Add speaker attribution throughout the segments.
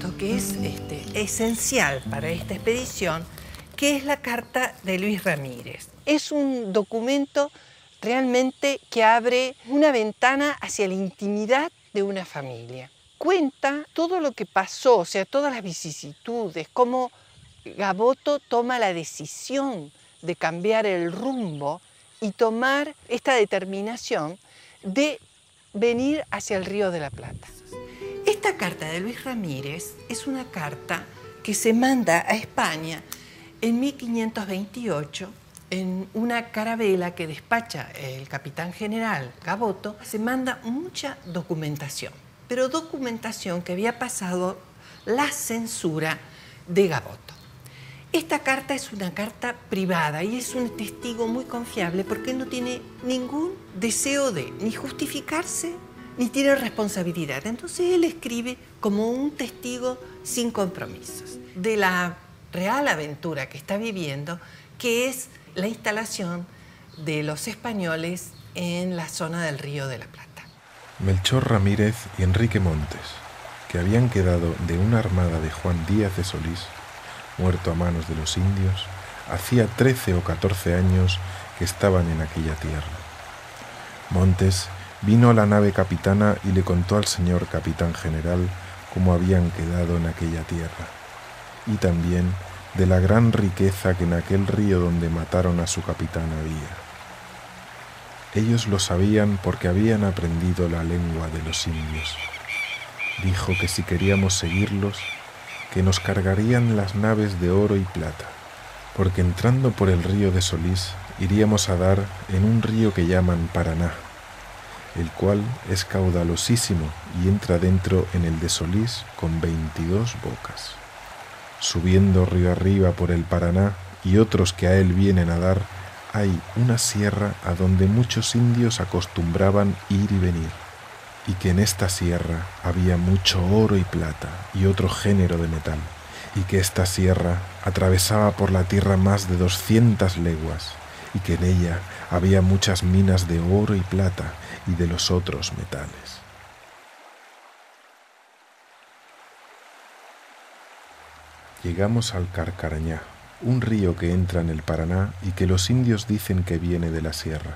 Speaker 1: documento que es esencial para esta expedición, que es la carta de Luis Ramírez. Es un documento realmente que abre una ventana hacia la intimidad de una familia. Cuenta todo lo que pasó, o sea, todas las vicisitudes, cómo Gaboto toma la decisión de cambiar el rumbo y tomar esta determinación de venir hacia el Río de la Plata. Esta carta de Luis Ramírez es una carta que se manda a España en 1528 en una carabela que despacha el capitán general Gaboto. Se manda mucha documentación, pero documentación que había pasado la censura de Gaboto. Esta carta es una carta privada y es un testigo muy confiable porque no tiene ningún deseo de ni justificarse ni tiene responsabilidad. Entonces él escribe como un testigo sin compromisos de la real aventura que está viviendo, que es la instalación de los españoles en la zona del Río de la Plata.
Speaker 2: Melchor Ramírez y Enrique Montes, que habían quedado de una armada de Juan Díaz de Solís, muerto a manos de los indios, hacía 13 o 14 años que estaban en aquella tierra. Montes vino a la nave capitana y le contó al señor capitán general cómo habían quedado en aquella tierra, y también de la gran riqueza que en aquel río donde mataron a su capitán había. Ellos lo sabían porque habían aprendido la lengua de los indios. Dijo que si queríamos seguirlos, que nos cargarían las naves de oro y plata, porque entrando por el río de Solís iríamos a dar en un río que llaman Paraná, el cual es caudalosísimo y entra dentro en el de Solís con 22 bocas. Subiendo río arriba por el Paraná y otros que a él vienen a dar, hay una sierra a donde muchos indios acostumbraban ir y venir, y que en esta sierra había mucho oro y plata y otro género de metal, y que esta sierra atravesaba por la tierra más de 200 leguas, y que en ella había muchas minas de oro y plata y de los otros metales. Llegamos al Carcarañá, un río que entra en el Paraná y que los indios dicen que viene de la sierra,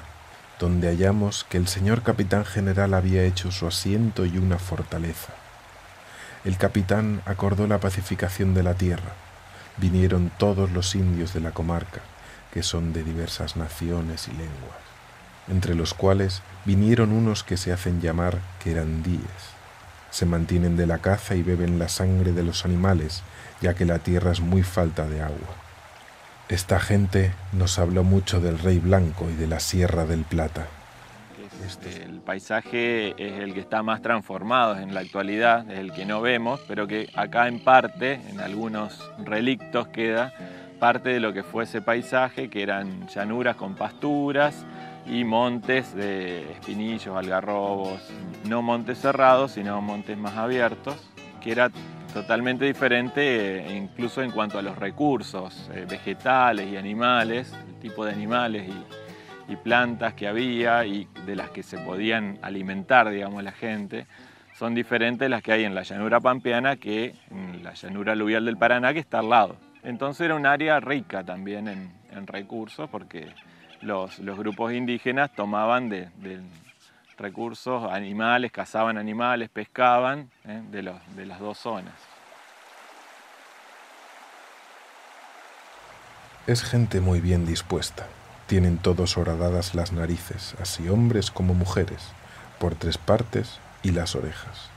Speaker 2: donde hallamos que el señor capitán general había hecho su asiento y una fortaleza. El capitán acordó la pacificación de la tierra. Vinieron todos los indios de la comarca, que son de diversas naciones y lenguas, entre los cuales vinieron unos que se hacen llamar querandíes. Se mantienen de la caza y beben la sangre de los animales, ya que la tierra es muy falta de agua. Esta gente nos habló mucho del Rey Blanco y de la Sierra del Plata.
Speaker 3: El paisaje es el que está más transformado en la actualidad, es el que no vemos, pero que acá en parte, en algunos relictos, queda parte de lo que fue ese paisaje, que eran llanuras con pasturas y montes de espinillos, algarrobos, no montes cerrados, sino montes más abiertos, que era totalmente diferente incluso en cuanto a los recursos vegetales y animales, el tipo de animales y plantas que había y de las que se podían alimentar, digamos, la gente, son diferentes las que hay en la llanura pampeana que en la llanura aluvial del Paraná, que está al lado. Entonces era un área rica también en recursos, porque los grupos indígenas tomaban de recursos animales, cazaban animales, pescaban de las dos zonas.
Speaker 2: Es gente muy bien dispuesta. Tienen todos horadadas las narices, así hombres como mujeres, por 3 partes y las orejas.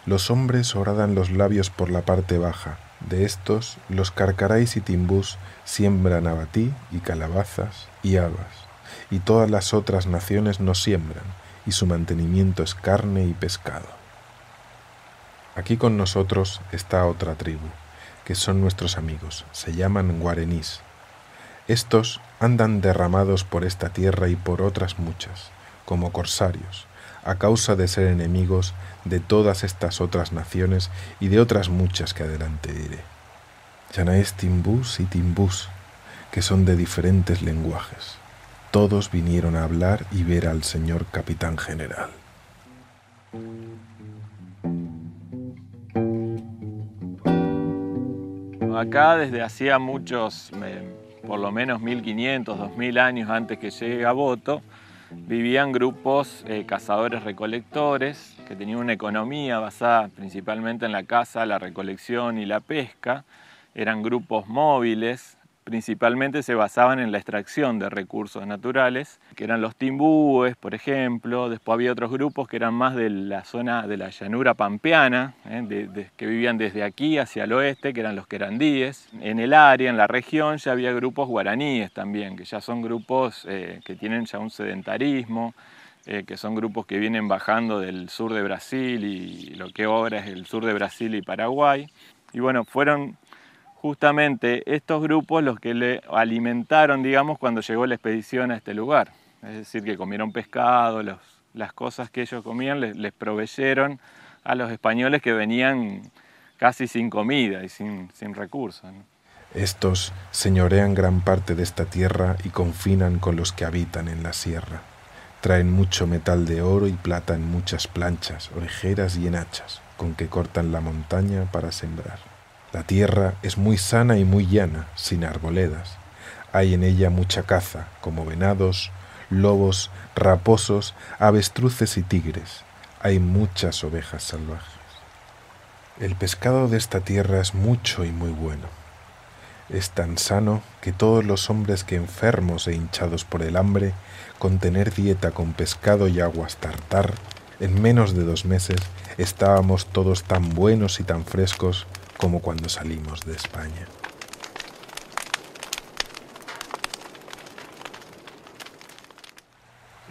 Speaker 2: Los hombres horadan los labios por la parte baja. De estos, los carcaráis y timbús siembran abatí y calabazas y habas, y todas las otras naciones no siembran, y su mantenimiento es carne y pescado. Aquí con nosotros está otra tribu, que son nuestros amigos, se llaman guarenís. Estos andan derramados por esta tierra y por otras muchas, como corsarios, a causa de ser enemigos de todas estas otras naciones y de otras muchas que adelante diré. Llanaes timbús y timbús, que son de diferentes lenguajes. Todos vinieron a hablar y ver al señor capitán general.
Speaker 3: Bueno, acá desde hacía muchos, por lo menos 1500, 2000 años antes que llegue Gaboto, vivían grupos cazadores-recolectores que tenían una economía basada principalmente en la caza, la recolección y la pesca. Eran grupos móviles, principalmente se basaban en la extracción de recursos naturales, que eran los timbúes, por ejemplo. Después había otros grupos que eran más de la zona de la llanura pampeana, que vivían desde aquí hacia el oeste, que eran los querandíes. En el área, en la región, ya había grupos guaraníes también, que ya son grupos que tienen ya un sedentarismo, que son grupos que vienen bajando del sur de Brasil y lo que ahora es el sur de Brasil y Paraguay. Y bueno, fueron justamente estos grupos los que le alimentaron, digamos, cuando llegó la expedición a este lugar. Es decir, que comieron pescado, las cosas que ellos comían les proveyeron a los españoles que venían casi sin comida y sin recursos, ¿no?
Speaker 2: Estos señorean gran parte de esta tierra y confinan con los que habitan en la sierra. Traen mucho metal de oro y plata en muchas planchas, orejeras y en hachas, con que cortan la montaña para sembrar. La tierra es muy sana y muy llana, sin arboledas. Hay en ella mucha caza, como venados, lobos, raposos, avestruces y tigres. Hay muchas ovejas salvajes. El pescado de esta tierra es mucho y muy bueno. Es tan sano que todos los hombres que enfermos e hinchados por el hambre, con tener dieta con pescado y aguas tartar, en menos de 2 meses estábamos todos tan buenos y tan frescos como cuando salimos de España.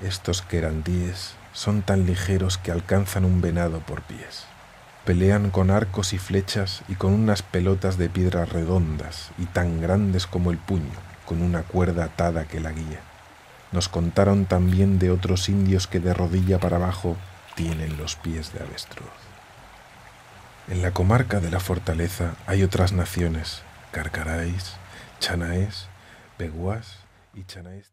Speaker 2: Estos querandíes son tan ligeros que alcanzan un venado por pies. Pelean con arcos y flechas y con unas pelotas de piedras redondas y tan grandes como el puño, con una cuerda atada que la guía. Nos contaron también de otros indios que de rodilla para abajo tienen los pies de avestruz. En la comarca de la Fortaleza hay otras naciones, carcaráis, chanaés, peguás y chanaés.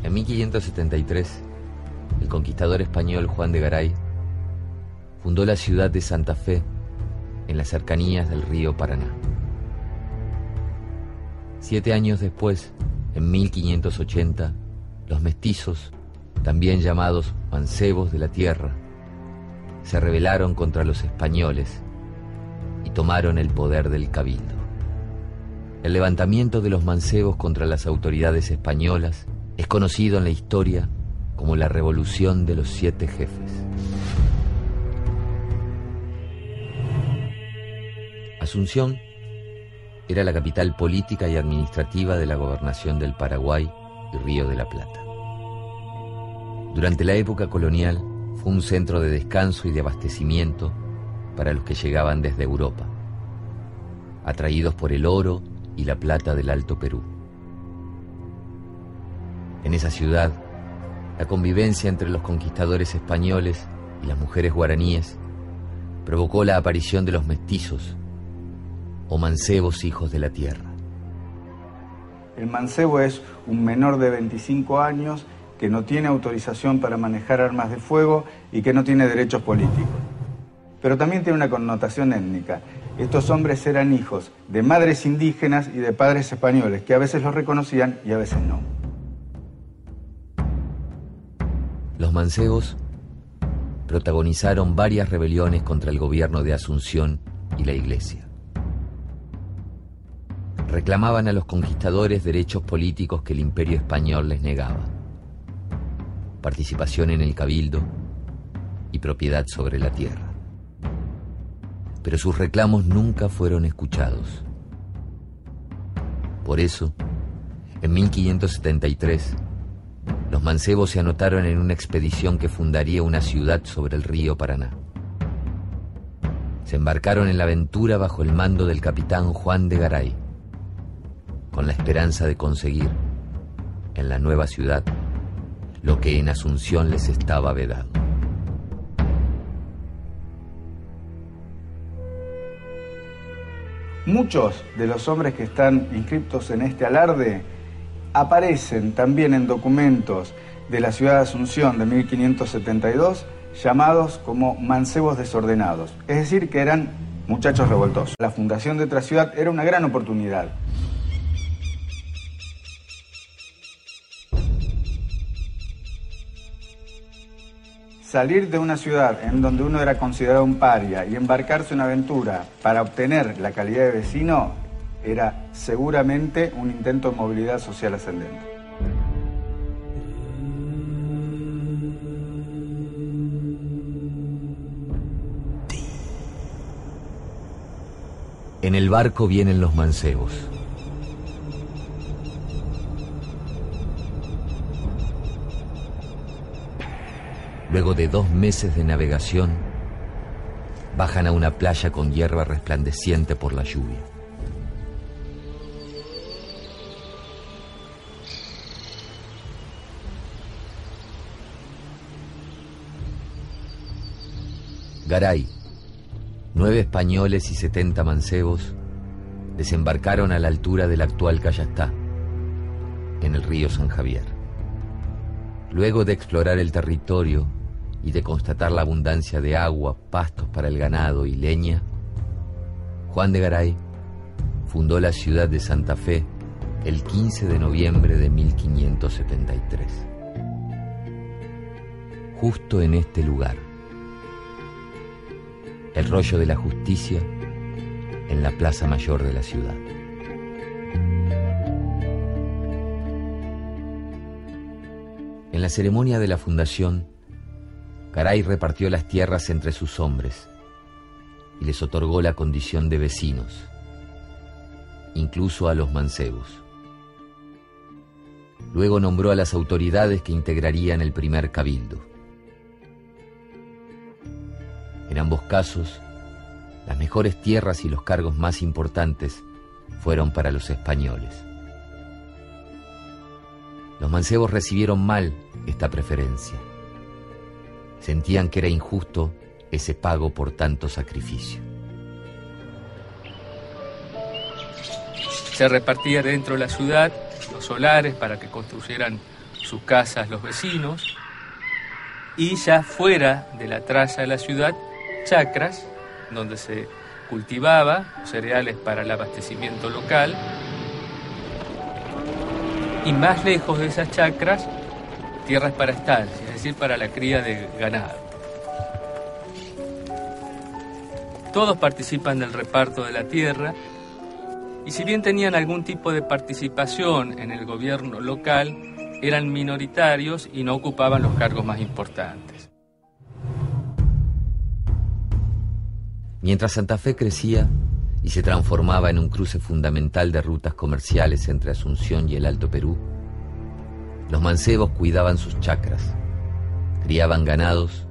Speaker 4: En 1573, el conquistador español Juan de Garay fundó la ciudad de Santa Fe en las cercanías del río Paraná. 7 años después, en 1580, los mestizos, también llamados mancebos de la tierra, se rebelaron contra los españoles y tomaron el poder del cabildo. El levantamiento de los mancebos contra las autoridades españolas es conocido en la historia como la Revolución de los 7 Jefes. Asunción era la capital política y administrativa de la gobernación del Paraguay y Río de la Plata. Durante la época colonial fue un centro de descanso y de abastecimiento para los que llegaban desde Europa, atraídos por el oro y la plata del Alto Perú. En esa ciudad, la convivencia entre los conquistadores españoles y las mujeres guaraníes provocó la aparición de los mestizos o mancebos hijos de la tierra.
Speaker 5: El mancebo es un menor de 25 años que no tiene autorización para manejar armas de fuego y que no tiene derechos políticos. Pero también tiene una connotación étnica. Estos hombres eran hijos de madres indígenas y de padres españoles, que a veces los reconocían y a veces no.
Speaker 4: Los mancebos protagonizaron varias rebeliones contra el gobierno de Asunción y la Iglesia. Reclamaban a los conquistadores derechos políticos que el Imperio español les negaba: participación en el cabildo y propiedad sobre la tierra. Pero sus reclamos nunca fueron escuchados. Por eso, en 1573, los mancebos se anotaron en una expedición que fundaría una ciudad sobre el río Paraná. Se embarcaron en la aventura bajo el mando del capitán Juan de Garay, con la esperanza de conseguir, en la nueva ciudad, lo que en Asunción les estaba vedado.
Speaker 5: Muchos de los hombres que están inscritos en este alarde aparecen también en documentos de la ciudad de Asunción de 1572, llamados como mancebos desordenados, es decir, que eran muchachos revoltosos. La fundación de otra ciudad era una gran oportunidad. Salir de una ciudad en donde uno era considerado un paria y embarcarse en una aventura para obtener la calidad de vecino era seguramente un intento de movilidad social ascendente.
Speaker 4: En el barco vienen los mancebos. Luego de 2 meses de navegación, bajan a una playa con hierba resplandeciente por la lluvia. Garay, 9 españoles y 70 mancebos desembarcaron a la altura del actual Cayastá, en el río San Javier. Luego de explorar el territorio y de constatar la abundancia de agua, pastos para el ganado y leña, Juan de Garay fundó la ciudad de Santa Fe el 15 de noviembre de 1573. Justo en este lugar, el rollo de la justicia en la plaza mayor de la ciudad. En la ceremonia de la fundación, Garay repartió las tierras entre sus hombres y les otorgó la condición de vecinos, incluso a los mancebos. Luego nombró a las autoridades que integrarían el primer cabildo. En ambos casos, las mejores tierras y los cargos más importantes fueron para los españoles. Los mancebos recibieron mal esta preferencia. Sentían que era injusto ese pago por tanto sacrificio.
Speaker 6: Se repartía dentro de la ciudad los solares para que construyeran sus casas los vecinos, y ya fuera de la traza de la ciudad, chacras donde se cultivaba cereales para el abastecimiento local, y más lejos de esas chacras, tierras para estancias, es decir, para la cría de ganado. Todos participan del reparto de la tierra, y si bien tenían algún tipo de participación en el gobierno local, eran minoritarios y no ocupaban los cargos más importantes.
Speaker 4: Mientras Santa Fe crecía y se transformaba en un cruce fundamental de rutas comerciales entre Asunción y el Alto Perú, los mancebos cuidaban sus chacras, criaban ganados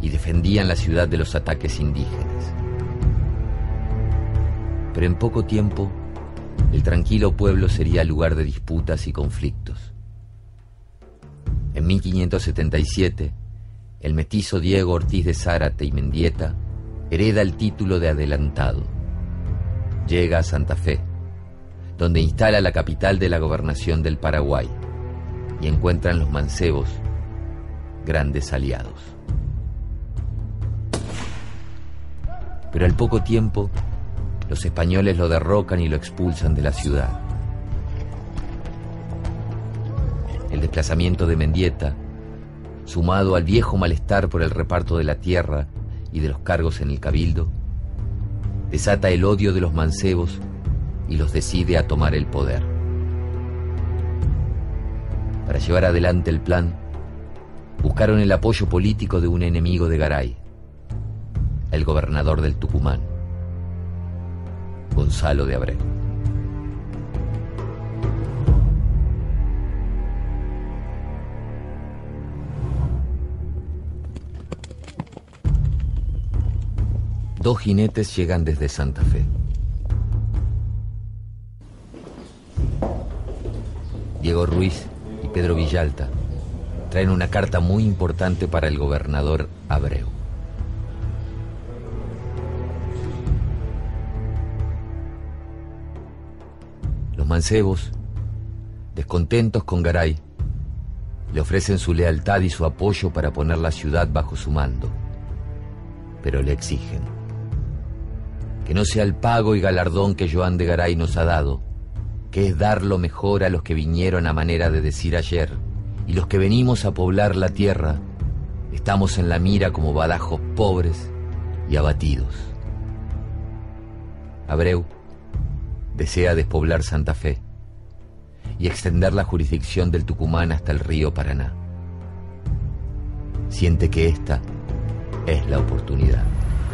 Speaker 4: y defendían la ciudad de los ataques indígenas. Pero en poco tiempo, el tranquilo pueblo sería lugar de disputas y conflictos. En 1577, el mestizo Diego Ortiz de Zárate y Mendieta hereda el título de adelantado. Llega a Santa Fe, donde instala la capital de la gobernación del Paraguay, y encuentran los mancebos grandes aliados. Pero al poco tiempo, los españoles lo derrocan y lo expulsan de la ciudad. El desplazamiento de Mendieta, sumado al viejo malestar por el reparto de la tierra y de los cargos en el cabildo, desata el odio de los mancebos y los decide a tomar el poder. Para llevar adelante el plan, buscaron el apoyo político de un enemigo de Garay, el gobernador del Tucumán, Gonzalo de Abreu. Dos jinetes llegan desde Santa Fe. Diego Ruiz y Pedro Villalta traen una carta muy importante para el gobernador Abreu. Los mancebos, descontentos con Garay, Le ofrecen su lealtad y su apoyo para poner la ciudad bajo su mando, pero le exigen que no sea el pago y galardón que Joan de Garay nos ha dado, que es dar lo mejor a los que vinieron a manera de decir ayer, y los que venimos a poblar la tierra, estamos en la mira como badajos pobres y abatidos. Abreu desea despoblar Santa Fe y extender la jurisdicción del Tucumán hasta el río Paraná. Siente que esta es la oportunidad.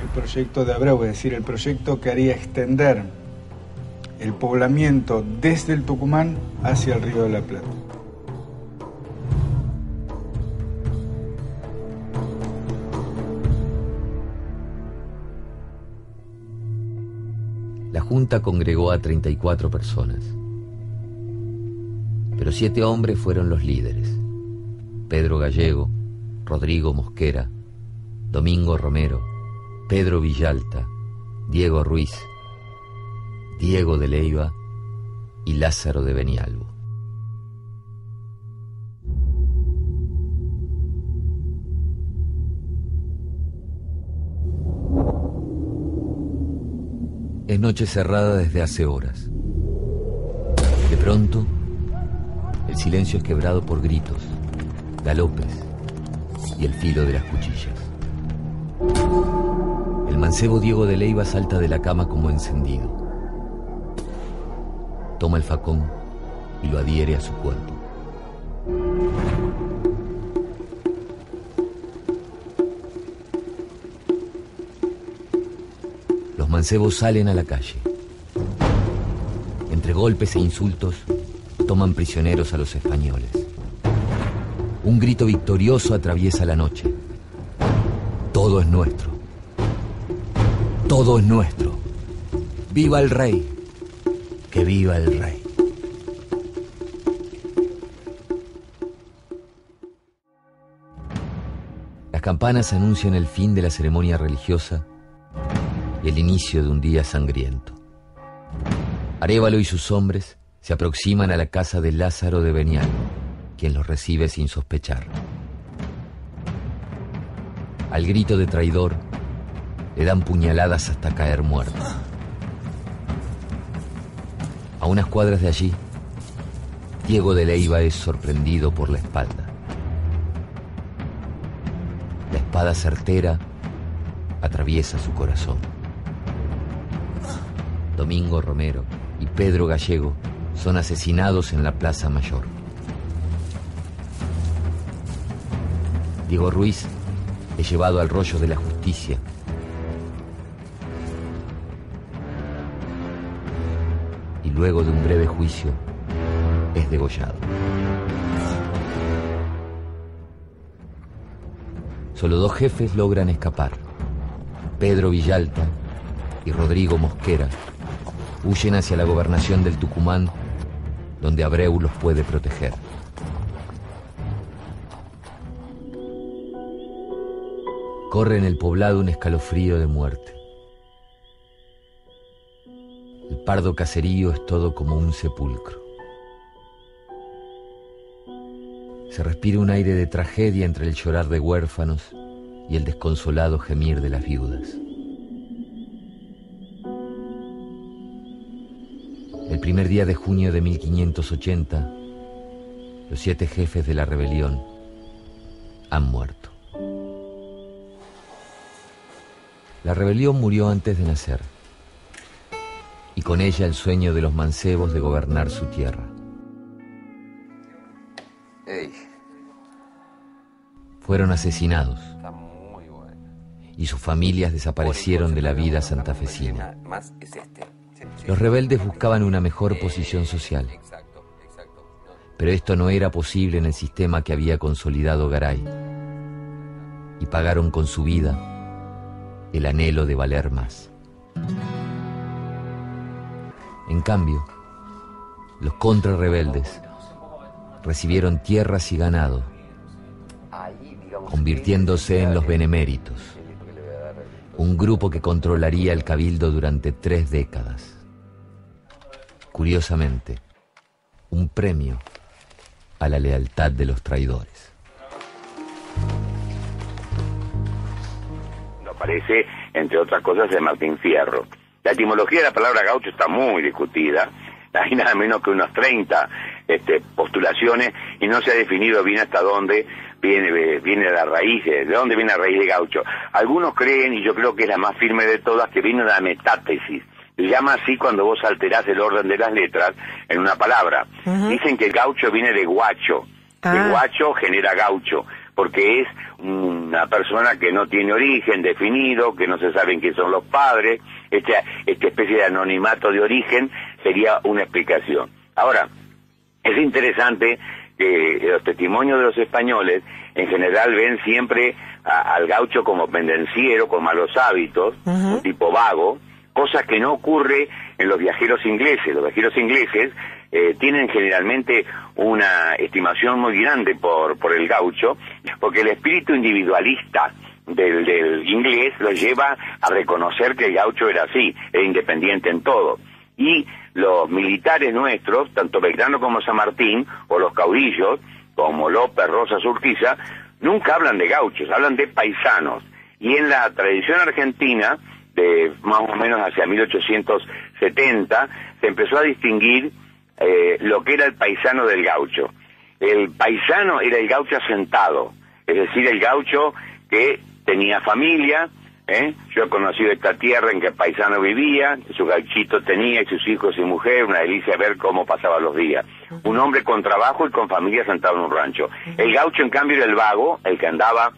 Speaker 5: El proyecto de Abreu, es decir, el proyecto que haría extender el poblamiento desde el Tucumán hacia el río de la Plata.
Speaker 4: La Junta congregó a 34 personas, pero 7 hombres fueron los líderes: Pedro Gallego, Rodrigo Mosquera, Domingo Romero, Pedro Villalta, Diego Ruiz, Diego de Leiva y Lázaro de Benialvo. Es noche cerrada desde hace horas. De pronto, el silencio es quebrado por gritos, galopes y el filo de las cuchillas. El mancebo Diego de Leiva salta de la cama como encendido. Toma el facón y lo adhiere a su cuerpo. Los mancebos salen a la calle. Entre golpes e insultos, toman prisioneros a los españoles. Un grito victorioso atraviesa la noche. Todo es nuestro. Todo es nuestro. ¡Viva el rey! ¡Que viva el rey! Las campanas anuncian el fin de la ceremonia religiosa y el inicio de un día sangriento. Arévalo y sus hombres se aproximan a la casa de Lázaro de Benialvo, quien los recibe sin sospechar. Al grito de traidor, le dan puñaladas hasta caer muerto. A unas cuadras de allí, Diego de Leiva es sorprendido por la espalda. La espada certera atraviesa su corazón. Domingo Romero y Pedro Gallego son asesinados en la Plaza Mayor. Diego Ruiz es llevado al rollo de la justicia. Y luego de un breve juicio, es degollado. Solo 2 jefes logran escapar. Pedro Villalta y Rodrigo Mosquera huyen hacia la gobernación del Tucumán, donde Abreu los puede proteger. Corre en el poblado un escalofrío de muerte. El pardo caserío es todo como un sepulcro. Se respira un aire de tragedia entre el llorar de huérfanos y el desconsolado gemir de las viudas. El primer día de junio de 1580, los 7 jefes de la rebelión han muerto. La rebelión murió antes de nacer, y con ella el sueño de los mancebos de gobernar su tierra.
Speaker 7: Ey.
Speaker 4: Fueron asesinados,
Speaker 7: Está muy bueno.
Speaker 4: y sus familias desaparecieron de la vida santafesina.
Speaker 7: Más es este. Sí.
Speaker 4: Los rebeldes buscaban una mejor posición social,
Speaker 7: Exacto.
Speaker 4: pero esto no era posible en el sistema que había consolidado Garay, y pagaron con su vida el anhelo de valer más. En cambio, los contrarrebeldes recibieron tierras y ganado, convirtiéndose en los beneméritos, un grupo que controlaría el cabildo durante 3 décadas. Curiosamente, un premio a la lealtad de los traidores.
Speaker 8: Aparece, entre otras cosas, de Martín Fierro. La etimología de la palabra gaucho está muy discutida. Hay nada menos que unos 30 postulaciones y no se ha definido bien hasta dónde viene la raíz, de dónde viene la raíz de gaucho. Algunos creen, y yo creo que es la más firme de todas, que viene de la metátesis. Se llama así cuando vos alterás el orden de las letras en una palabra. Dicen que el gaucho viene de guacho. Que guacho genera gaucho, porque es una persona que no tiene origen definido, que no se saben quién son los padres. Esta especie de anonimato de origen sería una explicación. Ahora, es interesante que los testimonios de los españoles en general ven siempre al gaucho como pendenciero, con malos hábitos, un tipo vago, cosa que no ocurre en los viajeros ingleses. Los viajeros ingleses tienen generalmente una estimación muy grande por el gaucho, porque el espíritu individualista del inglés lo lleva a reconocer que el gaucho era así, era independiente en todo. Y los militares nuestros, tanto Belgrano como San Martín, o los caudillos, como López, Rosas, Urquiza, nunca hablan de gauchos, hablan de paisanos. Y en la tradición argentina, de más o menos hacia 1870, se empezó a distinguir lo que era el paisano del gaucho. El paisano era el gaucho asentado, es decir, el gaucho que tenía familia. Yo he conocido esta tierra en que el paisano vivía, su gauchito tenía, y sus hijos y mujer, una delicia ver cómo pasaban los días. Un hombre con trabajo y con familia sentado en un rancho. El gaucho, en cambio, era el vago, el que andaba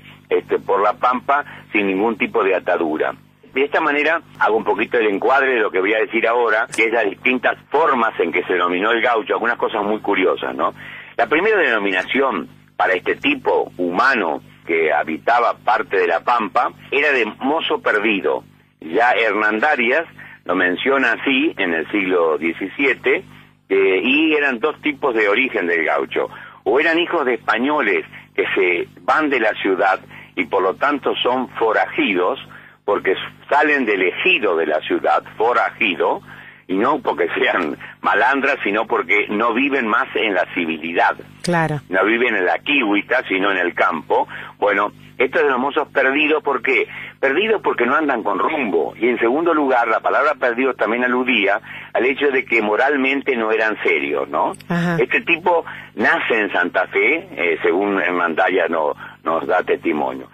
Speaker 8: por la pampa sin ningún tipo de atadura. De esta manera hago un poquito el encuadre de lo que voy a decir ahora, que es las distintas formas en que se denominó el gaucho, algunas cosas muy curiosas, ¿no? La primera denominación para este tipo humano que habitaba parte de la pampa era de mozo perdido. Ya Hernán Darias lo menciona así en el siglo XVII, y eran dos tipos de origen del gaucho. O eran hijos de españoles que se van de la ciudad y por lo tanto son forajidos, porque salen del ejido de la ciudad, forajido, y no porque sean malandras, sino porque no viven más en la civilidad.
Speaker 9: Claro. No
Speaker 8: viven en la kiwita, sino en el campo. Bueno, estos de los mozos perdidos, ¿por qué? Perdidos porque no andan con rumbo. Y en segundo lugar, la palabra perdido también aludía al hecho de que moralmente no eran serios, ¿no? Ajá. Este tipo nace en Santa Fe, según Hernán Darias nos da testimonio.